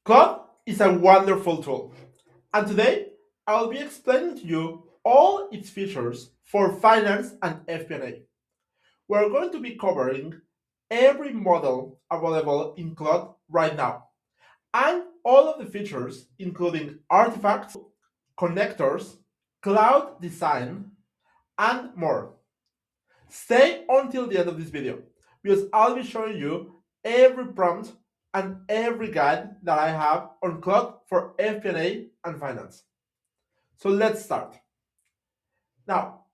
Claude is a wonderful tool, and today I'll be explaining to you all its features for finance and FP&A. We're going to be covering every model available in Claude right now, and all of the features, including artifacts, connectors, cloud design, and more. Stay until the end of this video because I'll be showing you every prompt and every guide that I have on Claude for FP&A and finance. So let's start. Now,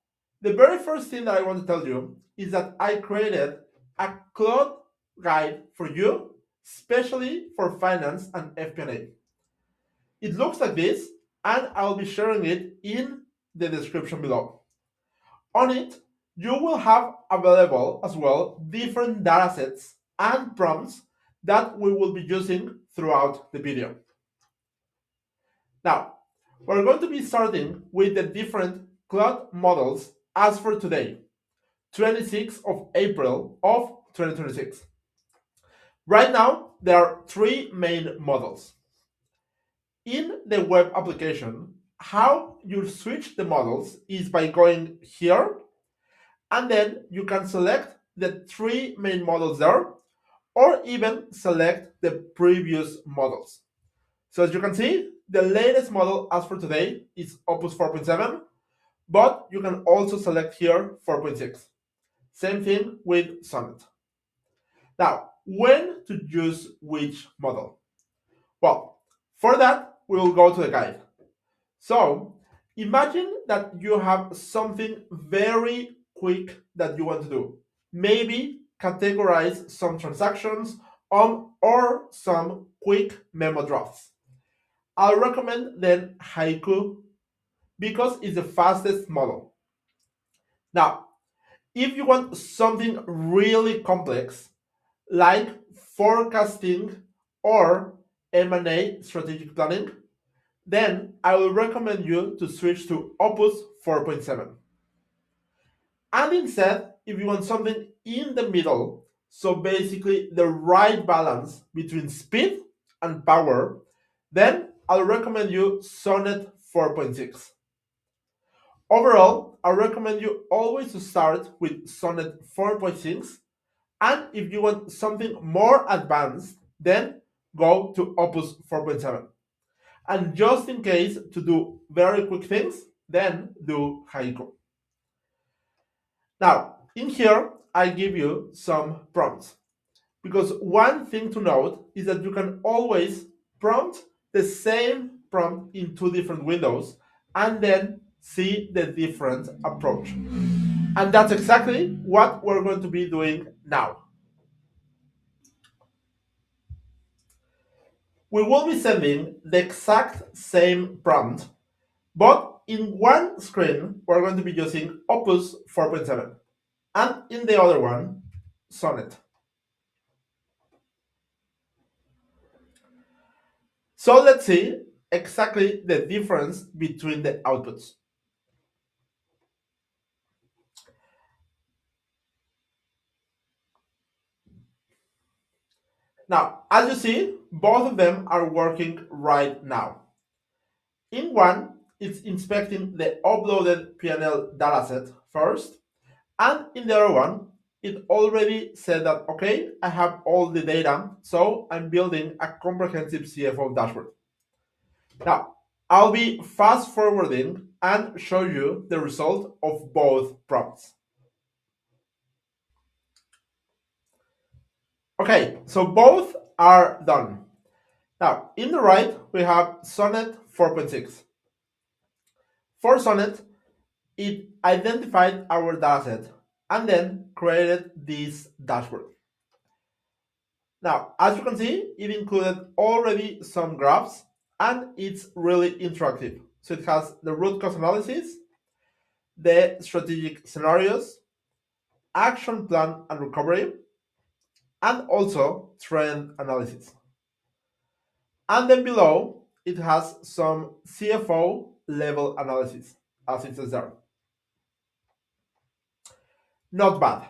the very first thing that I want to tell you is that I created a Claude guide for you, especially for finance and FP&A. It looks like this, and I'll be sharing it in the description below. On it, you will have available as well different datasets and prompts that we will be using throughout the video. Now, we're going to be starting with the different Claude models as for today, 26th of April of 2026. Right now, there are three main models. In the web application, how you switch the models is by going here, and then you can select the three main models there, or even select the previous models. So as you can see, the latest model as for today is Opus 4.7, but you can also select here 4.6. Same thing with Sonnet. Now, when to use which model? Well, for that, we will go to the guide. So imagine that you have something very quick that you want to do. Maybe categorize some transactions or some quick memo drafts. I'll recommend then Haiku because it's the fastest model. Now, if you want something really complex, like forecasting or M&A strategic planning, then I will recommend you to switch to Opus 4.7. And instead, if you want something in the middle, so basically the right balance between speed and power, then I'll recommend you Sonnet 4.6. Overall, I recommend you always to start with Sonnet 4.6, and if you want something more advanced, then go to Opus 4.7. And just in case to do very quick things, then do Haiku. Now, in here, I give you some prompts. Because one thing to note is that you can always prompt the same prompt in two different windows and then see the different approach. And that's exactly what we're going to be doing now. We will be sending the exact same prompt, but in one screen, we're going to be using Opus 4.7, and in the other one, Sonnet. So let's see exactly the difference between the outputs. Now, as you see, both of them are working right now. In one, it's inspecting the uploaded P&L dataset first, and in the other one, it already said that, okay, I have all the data, so I'm building a comprehensive CFO dashboard. Now, I'll be fast forwarding and show you the result of both prompts. Okay, so both are done. Now, in the right, we have Sonnet 4.6. For Sonnet, it identified our dataset and then created this dashboard. Now, as you can see, it included already some graphs and it's really interactive. So it has the root cause analysis, the strategic scenarios, action plan and recovery, and also trend analysis. And then below, it has some CFO level analysis, as it says there. Not bad.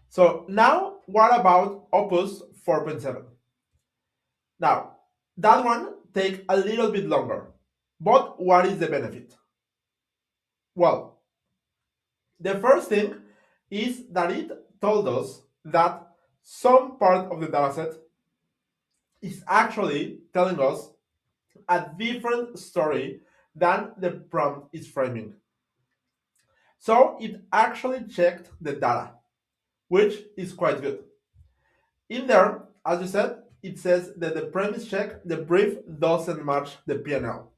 So now, what about Opus 4.7? Now, That one takes a little bit longer. But what is the benefit? Well, the first thing is that it told us that some part of the dataset is actually telling us a different story than the prompt is framing. So it actually checked the data, which is quite good. In there, as you said, it says that the premise check, the brief doesn't match the P&L.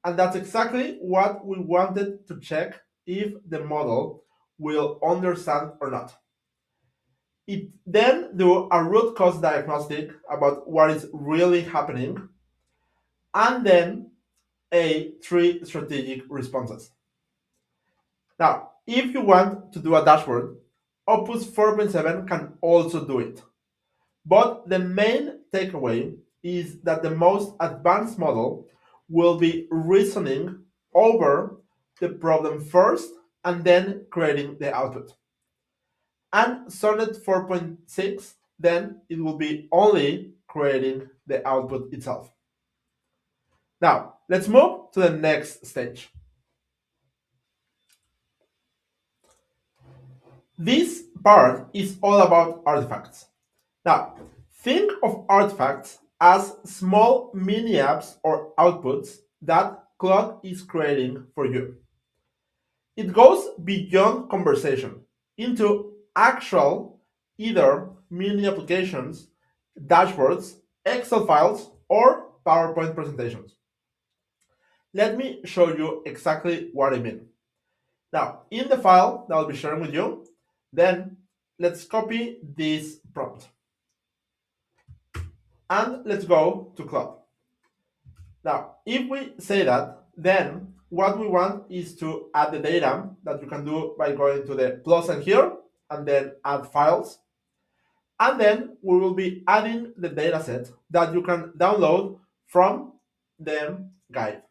And that's exactly what we wanted to check if the model will understand or not. It then do a root cause diagnostic about what is really happening, and then three strategic responses. Now, if you want to do a dashboard, Opus 4.7 can also do it. But the main takeaway is that the most advanced model will be reasoning over the problem first and then creating the output. And Sonnet 4.6, then it will be only creating the output itself. Now, let's move to the next stage. This part is all about artifacts. Now, think of artifacts as small mini apps or outputs that Claude is creating for you. It goes beyond conversation into actual either mini applications, dashboards, Excel files, or PowerPoint presentations. Let me show you exactly what I mean. Now, in the file that I'll be sharing with you, then let's copy this prompt. And let's go to Claude. Now, if we say that, then what we want is to add the data that you can do by going to the plus sign here and then add files. And then we will be adding the dataset that you can download from the guide.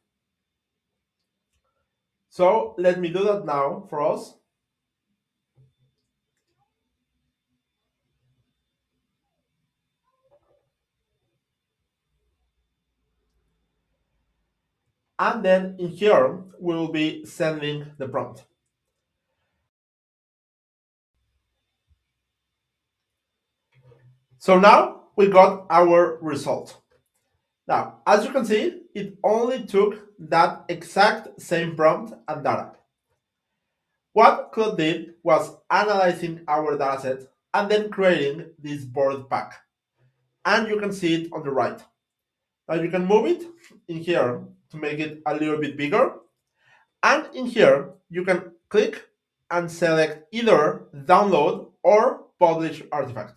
So let me do that now for us. And then in here, we will be sending the prompt. So now we got our result. Now, as you can see, it only took that exact same prompt and data. What Claude did was analyzing our dataset and then creating this board pack. And you can see it on the right. Now you can move it in here to make it a little bit bigger. And in here, you can click and select either download or publish artifact.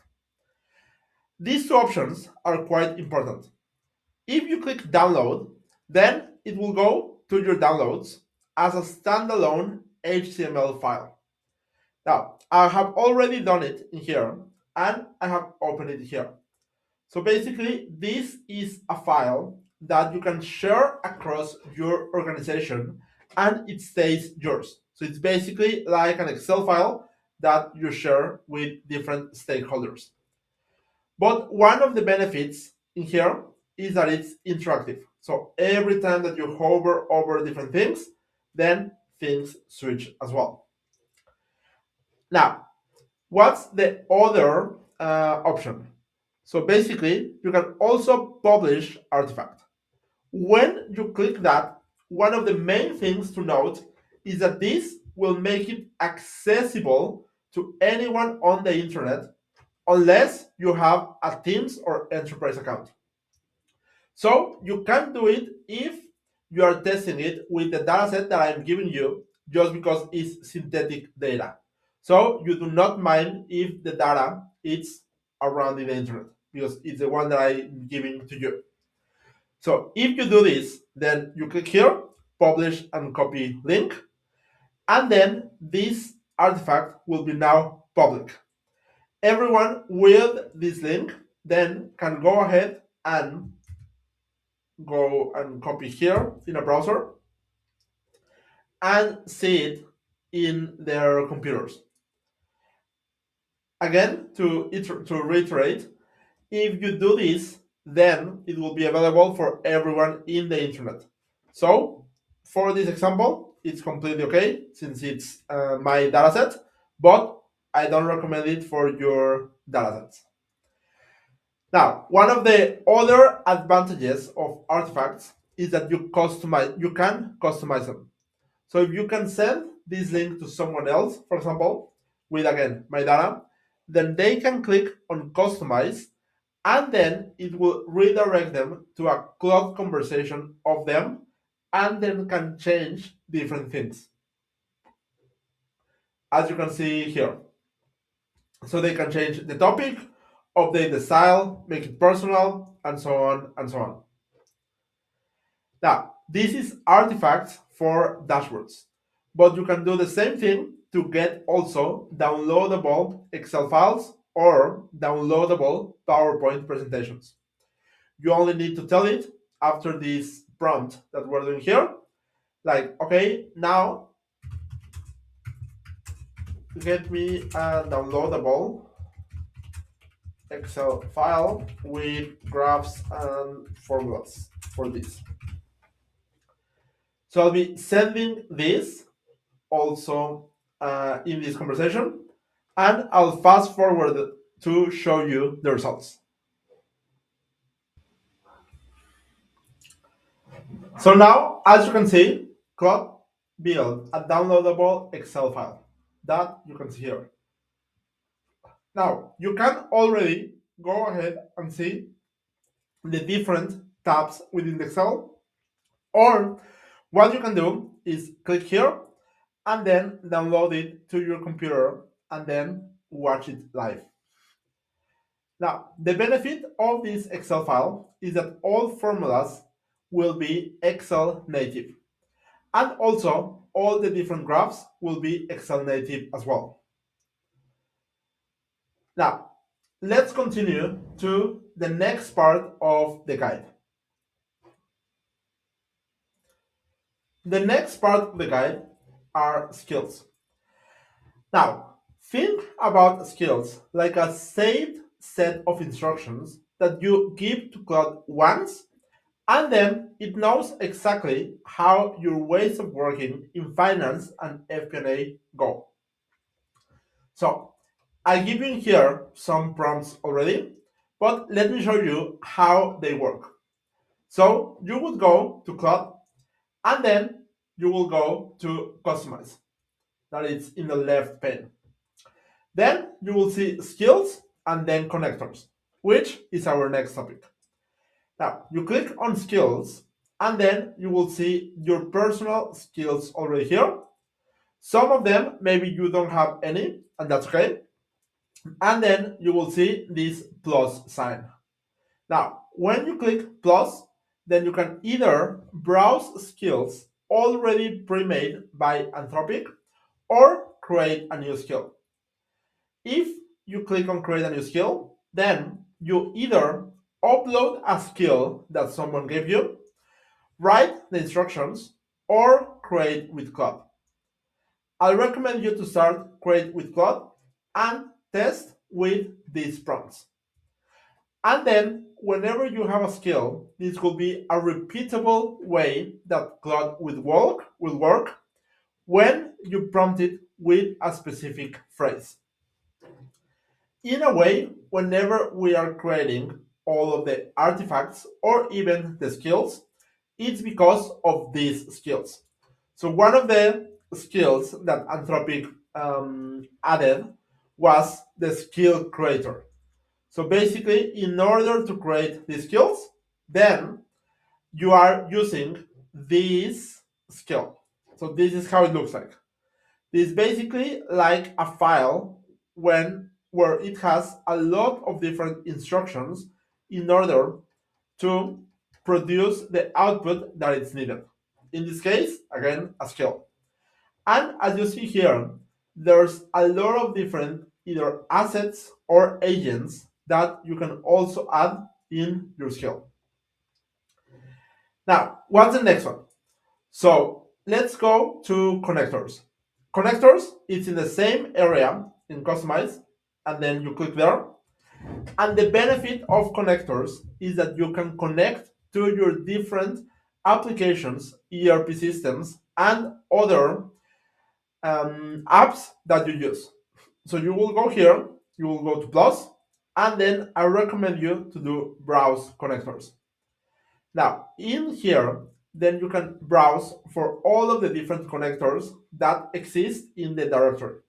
These two options are quite important. If you click download, then it will go to your downloads as a standalone HTML file. Now, I have already done it in here and I have opened it here. So basically, this is a file that you can share across your organization and it stays yours. So it's basically like an Excel file that you share with different stakeholders. But one of the benefits in here is that it's interactive. So every time that you hover over different things, then things switch as well. Now, what's the other option? So basically, you can also publish artifact. When you click that, one of the main things to note is that this will make it accessible to anyone on the internet unless you have a Teams or Enterprise account. So you can do it if you are testing it with the dataset that I'm giving you just because it's synthetic data. So you do not mind if the data is around in the internet because it's the one that I'm giving to you. So if you do this, then you click here, publish and copy link, and then this artifact will be now public. Everyone with this link then can go ahead and go and copy here in a browser and see it in their computers. Again, to reiterate, if you do this then it will be available for everyone in the internet. So for this example, it's completely okay since it's my dataset, but I don't recommend it for your datasets. Now, one of the other advantages of artifacts is that you can customize them. So if you can send this link to someone else, for example, with again my data, then they can click on customize, and then it will redirect them to a Claude conversation of them, and then can change different things, as you can see here. So they can change the topic, update the style, make it personal, and so on and so on. Now, this is artifacts for dashboards, but you can do the same thing to get also downloadable Excel files or downloadable PowerPoint presentations. You only need to tell it after this prompt that we're doing here, like, okay, now get me a downloadable Excel file with graphs and formulas for this. So I'll be sending this also in this conversation, and I'll fast forward to show you the results. So now, as you can see, Claude built a downloadable Excel file that you can see here. Now, you can already go ahead and see the different tabs within the Excel, or what you can do is click here and then download it to your computer and then watch it live. Now, the benefit of this Excel file is that all formulas will be Excel native. And also, all the different graphs will be Excel native as well. Now, let's continue to the next part of the guide. The next part of the guide are skills. Now, think about skills like a saved set of instructions that you give to Claude once, and then it knows exactly how your ways of working in finance and FP&A go. So I give you here some prompts already, but let me show you how they work. So you would go to Claude, and then you will go to customize. That is in the left pane. Then you will see skills and then connectors, which is our next topic. Now you click on skills, and then you will see your personal skills already here. Some of them, maybe you don't have any, and that's okay. And then you will see this plus sign. Now, when you click plus, then you can either browse skills already pre-made by Anthropic or create a new skill. If you click on create a new skill, then you either upload a skill that someone gave you, write the instructions, or create with Claude. I recommend you to start create with Claude and test with these prompts. And then whenever you have a skill, this will be a repeatable way that Claude will work when you prompt it with a specific phrase. In a way, whenever we are creating all of the artifacts or even the skills, it's because of these skills. So one of the skills that Anthropic added was the skill creator. So basically, in order to create these skills, then you are using this skill. So this is how it looks like. This is basically like a file where it has a lot of different instructions in order to produce the output that is needed. In this case, again, a skill. And as you see here, there's a lot of different either assets or agents that you can also add in your skill. Now, what's the next one? So let's go to connectors. Connectors, it's in the same area in Customize, and then you click there. And the benefit of connectors is that you can connect to your different applications, ERP systems, and other apps that you use. So you will go here, you will go to plus, and then I recommend you to do browse connectors. Now, in here, then you can browse for all of the different connectors that exist in the directory.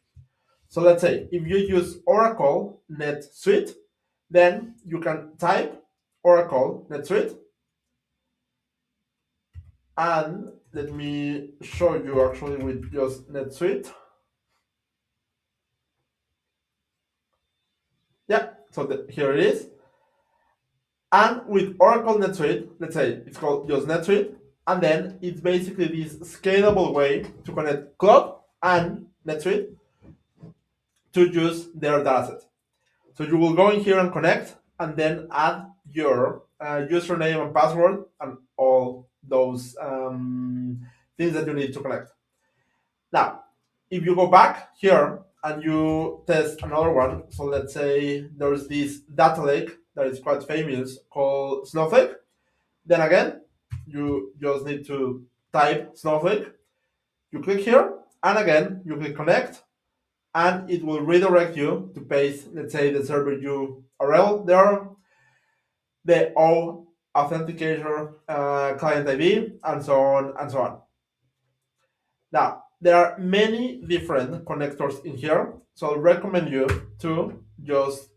So let's say if you use Oracle NetSuite, then you can type Oracle NetSuite. And let me show you actually with just NetSuite. Yeah, so here it is. And with Oracle NetSuite, let's say it's called just NetSuite, and then it's basically this scalable way to connect Claude and NetSuite to use their dataset. So you will go in here and connect, and then add your username and password and all those things that you need to connect. Now, if you go back here and you test another one, so let's say there's this data lake that is quite famous called Snowflake. Then again, you just need to type Snowflake. You click here, and again, you click connect, and it will redirect you to paste, let's say, the server URL there, the O authenticator client ID, and so on and so on. Now, there are many different connectors in here, so I recommend you to just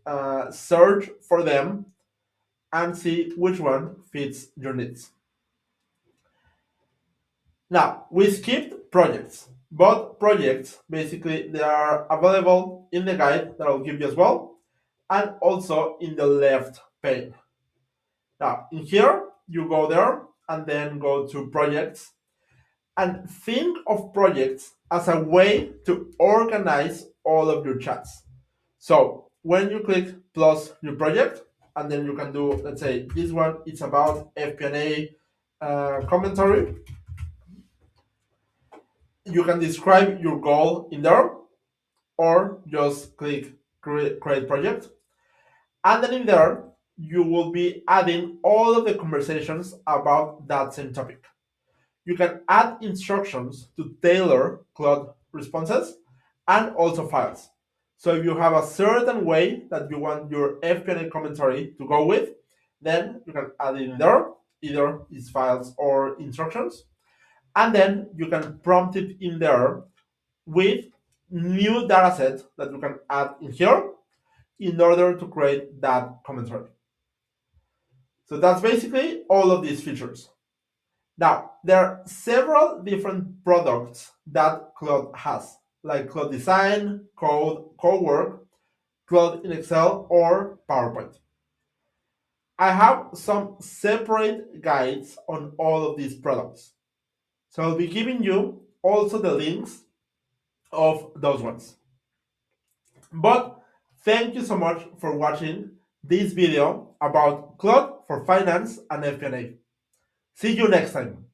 search for them and see which one fits your needs. Now, we skipped projects, but projects, basically, they are available in the guide that I'll give you as well, and also in the left pane. Now, in here, you go there and then go to projects, and think of projects as a way to organize all of your chats. So when you click plus new project, and then you can do, let's say, this one, it's about FP&A commentary. You can describe your goal in there, or just click create project. And then in there, you will be adding all of the conversations about that same topic. You can add instructions to tailor Claude responses and also files. So if you have a certain way that you want your FP&A commentary to go with, then you can add it in there, either it's files or instructions. And then you can prompt it in there with new data set that you can add in here in order to create that commentary. So that's basically all of these features. Now, there are several different products that Claude has, like Claude Design, Code, Cowork, Claude in Excel, or PowerPoint. I have some separate guides on all of these products. So I'll be giving you also the links of those ones. But thank you so much for watching this video about Claude for Finance and FP&A. See you next time.